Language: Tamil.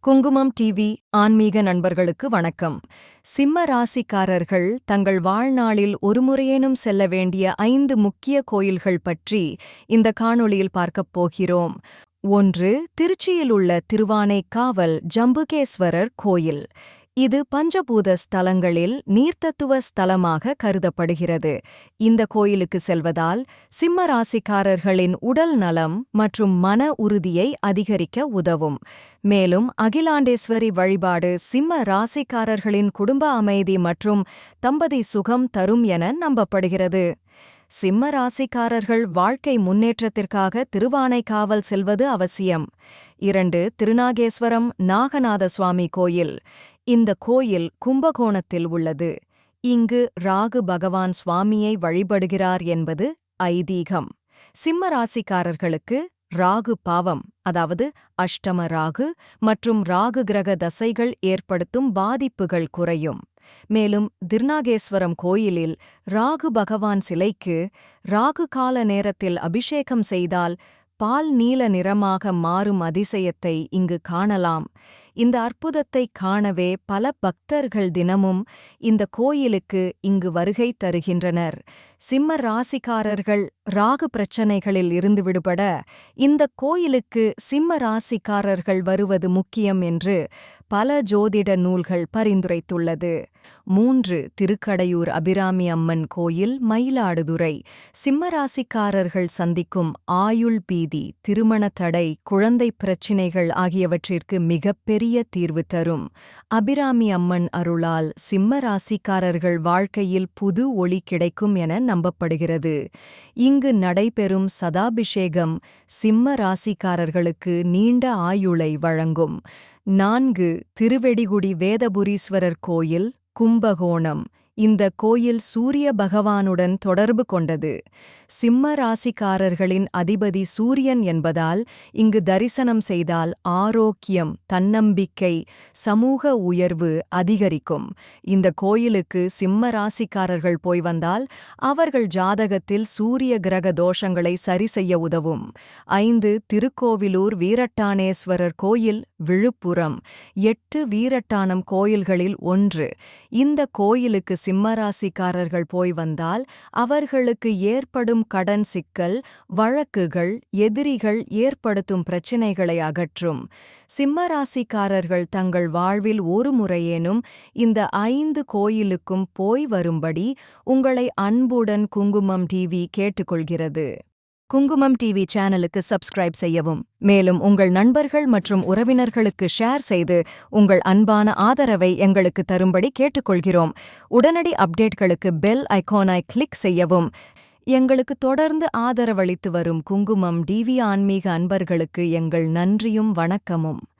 குங்குமம் டிவி ஆன்மீக நண்பர்களுக்கு வணக்கம். சிம்ம ராசிக்காரர்கள் தங்கள் வாழ்நாளில் ஒருமுறையேனும் செல்ல வேண்டிய 5 முக்கிய கோயில்கள் பற்றி இந்த காணொளியில் பார்க்கப் போகிறோம். 1. திருச்சியில் உள்ள திருவானைக்காவல் ஜம்புகேஸ்வரர் கோயில். இது பஞ்சபூத ஸ்தலங்களில் நீர்த்தத்துவ ஸ்தலமாக கருதப்படுகிறது. இந்த கோயிலுக்கு செல்வதால் சிம்ம ராசிக்காரர்களின் உடல் நலம் மற்றும் மன உறுதியை அதிகரிக்க உதவும். மேலும் அகிலாண்டேஸ்வரி வழிபாடு சிம்ம ராசிக்காரர்களின் குடும்ப அமைதி மற்றும் தம்பதி சுகம் தரும் என நம்பப்படுகிறது. சிம்ம ராசிக்காரர்கள் வாழ்க்கை முன்னேற்றத்திற்காக திருவானைக்காவல் செல்வது அவசியம். 2. திருநாகேஸ்வரம் நாகநாத சுவாமி கோயில். இந்த கோயில் கும்பகோணத்தில் உள்ளது. இங்கு ராகு பகவான் சுவாமியை வழிபடுகிறார் என்பது ஐதீகம். சிம்ம ராசிக்காரர்களுக்கு ராகு பாவம், அதாவது அஷ்டம ராகு மற்றும் ராகு கிரக தசைகள் ஏற்படுத்தும் பாதிப்புகள் குறையும். மேலும் திருநாகேஸ்வரம் கோயிலில் ராகு பகவான் சிலைக்கு ராகு கால நேரத்தில் அபிஷேகம் செய்தால் பால் நீல நிறமாக மாறும் அதிசயத்தை இங்கு காணலாம். இந்த அற்புதத்தை காணவே பல பக்தர்கள் தினமும் இந்த கோயிலுக்கு இங்கு வருகை தருகின்றனர். சிம்ம ராசிக்காரர்கள் ராகு பிரச்சனைகளில் இருந்து விடுபட இந்த கோயிலுக்கு சிம்ம ராசிக்காரர்கள் வருவது முக்கியம் என்று பல ஜோதிட நூல்கள் பரிந்துரைத்துள்ளது. 3. திருக்கடையூர் அபிராமி அம்மன் கோயில் மயிலாடுதுறை. சிம்ம ராசிக்காரர்கள் சந்திக்கும் ஆயுள் பீதி, திருமண தடை, குழந்தை பிரச்சினைகள் ஆகியவற்றிற்கு மிகப்பெரிய தீர்வு தரும். அபிராமி அம்மன் அருளால் சிம்ம ராசிக்காரர்கள் வாழ்க்கையில் புது ஒளி கிடைக்கும் என நம்பப்படுகிறது. இங்கு நடைபெறும் சதாபிஷேகம் சிம்ம ராசிக்காரர்களுக்கு நீண்ட ஆயுளை வழங்கும். 4. திருவெடிகுடி வேதபுரீஸ்வரர் கோயில் கும்பகோணம். இந்த கோயில் சூரிய பகவானுடன் தொடர்பு கொண்டது. சிம்ம ராசிக்காரர்களின் அதிபதி சூரியன் என்பதால் இங்கு தரிசனம் செய்தால் ஆரோக்கியம், தன்னம்பிக்கை, சமூக உயர்வு அதிகரிக்கும். இந்த கோயிலுக்கு சிம்ம ராசிக்காரர்கள் போய் வந்தால் அவர்கள் ஜாதகத்தில் சூரிய கிரக தோஷங்களை சரி செய்ய உதவும். 5. திருக்கோவிலூர் வீரட்டானேஸ்வரர் கோயில் விழுப்புரம். 8 வீரட்டானம் கோயில்களில் ஒன்று. இந்த கோயிலுக்கு சிம்மராசிக்காரர்கள் போய் வந்தால் அவர்களுக்கு ஏற்படும் கடன் சிக்கல், வழக்குகள், எதிரிகள் ஏற்படுத்தும் பிரச்சினைகளை அகற்றும். சிம்மராசிக்காரர்கள் தங்கள் வாழ்வில் ஒரு முறையேனும் இந்த 5 கோயிலுக்கும் போய் வரும்படி உங்களை அன்புடன் குங்குமம் டிவி கேட்டுக்கொள்கிறது. குங்குமம் டிவி சேனலுக்கு சப்ஸ்கிரைப் செய்யவும். மேலும் உங்கள் நண்பர்கள் மற்றும் உறவினர்களுக்கு ஷேர் செய்து உங்கள் அன்பான ஆதரவை எங்களுக்கு தரும்படி கேட்டுக்கொள்கிறோம். உடனடி அப்டேட்களுக்கு பெல் ஐகானை கிளிக் செய்யவும். எங்களுக்கு தொடர்ந்து ஆதரவளித்து வரும் குங்குமம் டிவி ஆன்மீக அன்பர்களுக்கு எங்கள் நன்றியும் வணக்கமும்.